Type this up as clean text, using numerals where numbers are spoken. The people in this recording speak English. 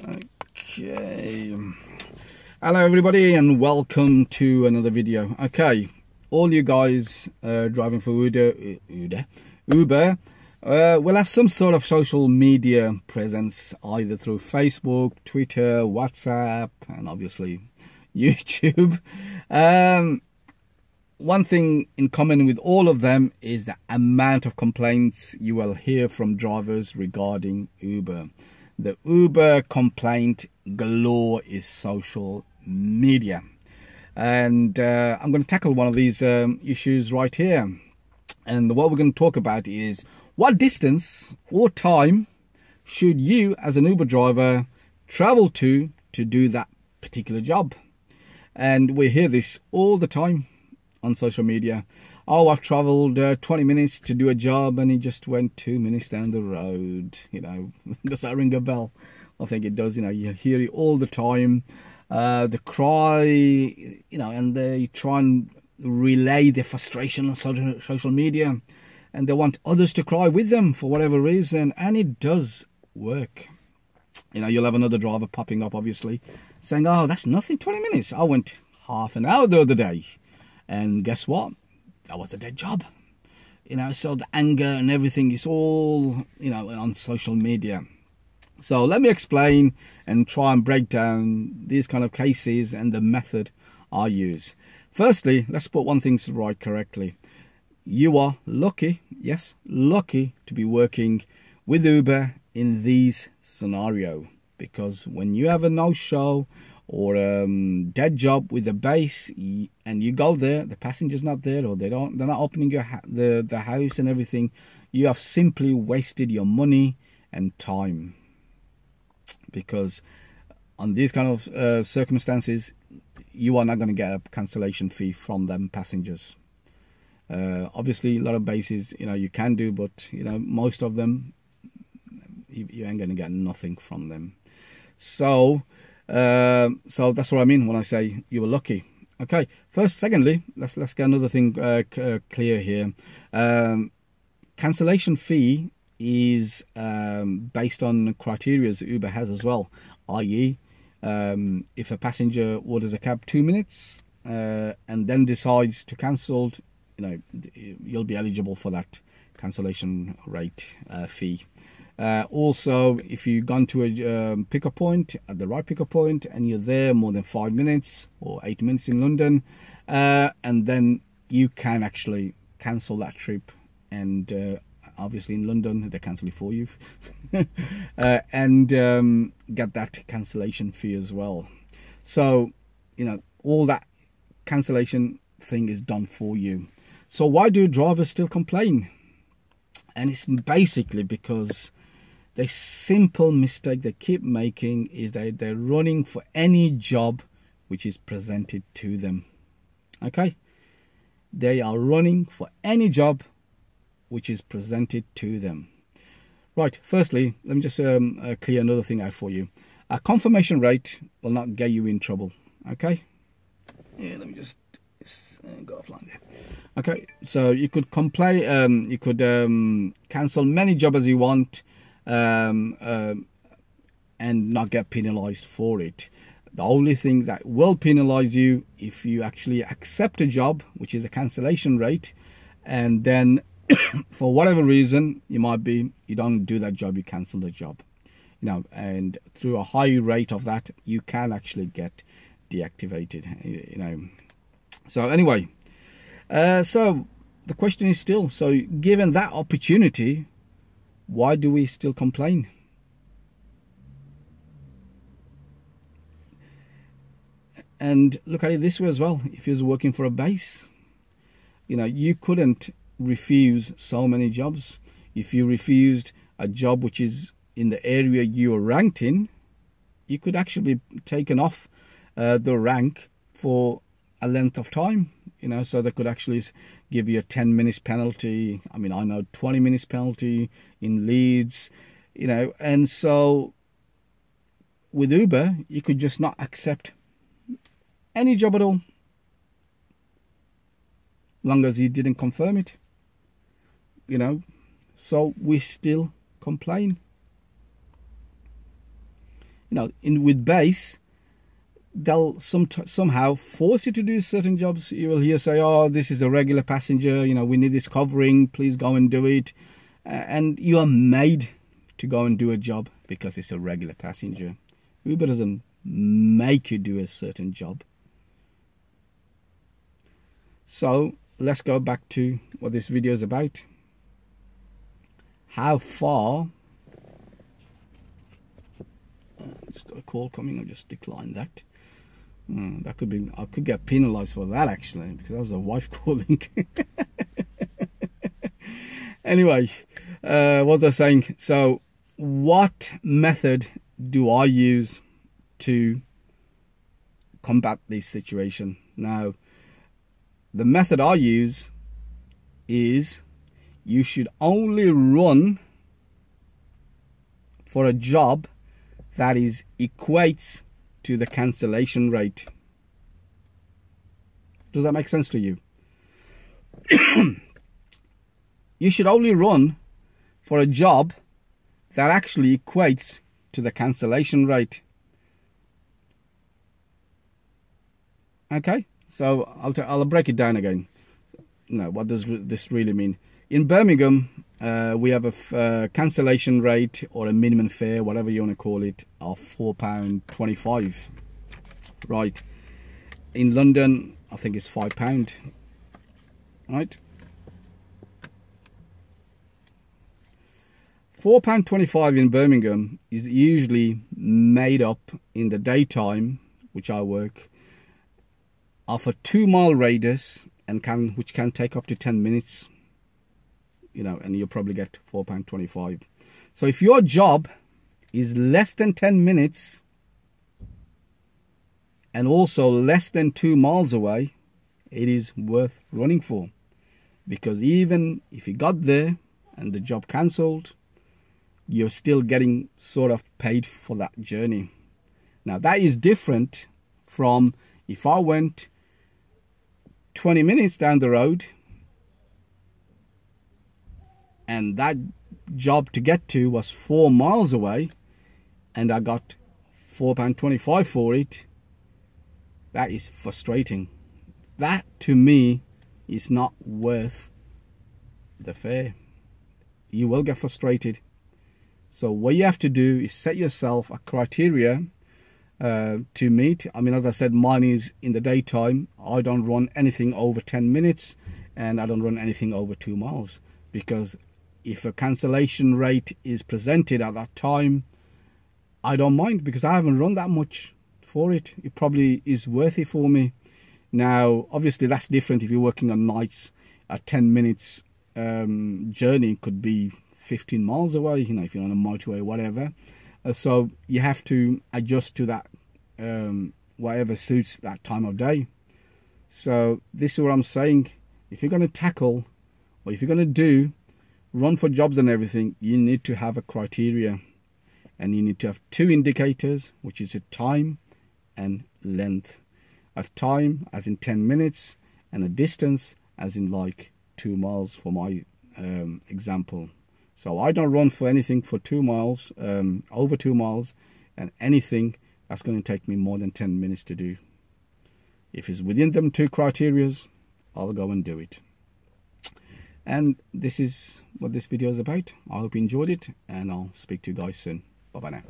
Okay, hello everybody and welcome to another video. Okay, all you guys driving for Uber will have some sort of social media presence, either through Facebook, Twitter, WhatsApp, and obviously YouTube. One thing in common with all of them is the amount of complaints you will hear from drivers regarding Uber. The Uber complaint galore is social media. And I'm going to tackle one of these issues right here. And what we're going to talk about is what distance or time should you as an Uber driver travel to do that particular job. And we hear this all the time on social media. Oh, I've traveled 20 minutes to do a job and it just went 2 minutes down the road. You know, does that ring a bell? I think it does. You know, you hear it all the time. The cry, you know, and they try and relay their frustration on social media, and they want others to cry with them for whatever reason, and it does work. You know, you'll have another driver popping up, obviously, saying, oh, that's nothing, 20 minutes. I went half an hour the other day. And guess what? That was a dead job. You know, so the anger and everything is all, you know, on social media. So let me explain and try and break down these kind of cases and the method I use. Firstly, let's put one thing right correctly. You are lucky, yes, lucky to be working with Uber in these scenarios. Because when you have a no-show or dead job with a base and you go there, the passenger's not there, or they're not opening the house and everything, you have simply wasted your money and time. Because on these kind of circumstances, you are not going to get a cancellation fee from them passengers. Obviously, a lot of bases, you know, you can do, but you know, most of them, you ain't going to get nothing from them. So that's what I mean when I say you were lucky. Okay. Secondly, let's get another thing clear here. Cancellation fee is based on criteria Uber has as well. I.e., if a passenger orders a cab 2 minutes and then decides to cancel, you know, you'll be eligible for that cancellation rate fee. Also, if you've gone to a pickup point, at the right pickup point, and you're there more than 5 minutes or 8 minutes in London, and then you can actually cancel that trip, and obviously in London they cancel it for you, and get that cancellation fee as well. So, you know, all that cancellation thing is done for you. So why do drivers still complain? And it's basically because the simple mistake they keep making is that they're running for any job which is presented to them. Okay? They are running for any job which is presented to them. Right, firstly, let me just clear another thing out for you. A confirmation rate will not get you in trouble. Okay? Yeah, let me just go offline there. Okay, so you could complain, you could cancel many jobs as you want, and not get penalized for it. The only thing that will penalize you if you actually accept a job, which is a cancellation rate, and then for whatever reason you don't do that job, you cancel the job, you know, and through a high rate of that you can actually get deactivated, you know. So anyway, so the question is still, so given that opportunity, why do we still complain? And look at it this way as well. If you're working for a base, you know, you couldn't refuse so many jobs. If you refused a job which is in the area you are ranked in, you could actually be taken off the rank for a length of time, you know, so they could actually give you a 10 minutes penalty. I mean, I know 20 minutes penalty in Leeds, you know. And so with Uber, you could just not accept any job at all, long as you didn't confirm it, you know. So we still complain. You know, with base, they'll somehow force you to do certain jobs. You will hear say, oh, this is a regular passenger, you know, we need this covering, please go and do it. And you are made to go and do a job because it's a regular passenger. Uber doesn't make you do a certain job. So let's go back to what this video is about. How far... just got a call coming, I'll just decline that. That could be, I could get penalized for that actually, because that was a wife calling. Anyway, what was I saying? So what method do I use to combat this situation? Now, the method I use is you should only run for a job that is equates to the cancellation rate. Does that make sense to you? You should only run for a job that actually equates to the cancellation rate. Okay, so I'll break it down again. No, what does this really mean? In Birmingham, we have a cancellation rate or a minimum fare, whatever you want to call it, of £4.25. Right. In London, I think it's £5. Right. £4.25 in Birmingham is usually made up in the daytime, which I work, of a 2-mile radius and which can take up to 10 minutes. You know, and you'll probably get £4.25. So if your job is less than 10 minutes and also less than 2 miles away, it is worth running for. Because even if you got there and the job cancelled, you're still getting sort of paid for that journey. Now that is different from if I went 20 minutes down the road and that job to get to was 4 miles away and I got £4.25 for it. That is frustrating. That to me is not worth the fare. You will get frustrated. So what you have to do is set yourself a criteria to meet. I mean, as I said, mine is in the daytime. I don't run anything over 10 minutes and I don't run anything over 2 miles, because if a cancellation rate is presented at that time, I don't mind, because I haven't run that much for it. It probably is worth it for me. Now, obviously, that's different if you're working on nights. A 10 minutes journey could be 15 miles away, you know, if you're on a motorway or whatever. So you have to adjust to that, whatever suits that time of day. So this is what I'm saying. If you're going to tackle, or if you're going to run for jobs and everything, you need to have a criteria. And you need to have 2 indicators, which is a time and length. A time as in 10 minutes and a distance as in like 2 miles for my example. So I don't run for anything for 2 miles, over 2 miles, and anything that's going to take me more than 10 minutes to do. If it's within them 2 criterias, I'll go and do it. And this is what this video is about. I hope you enjoyed it, and I'll speak to you guys soon. Bye bye now.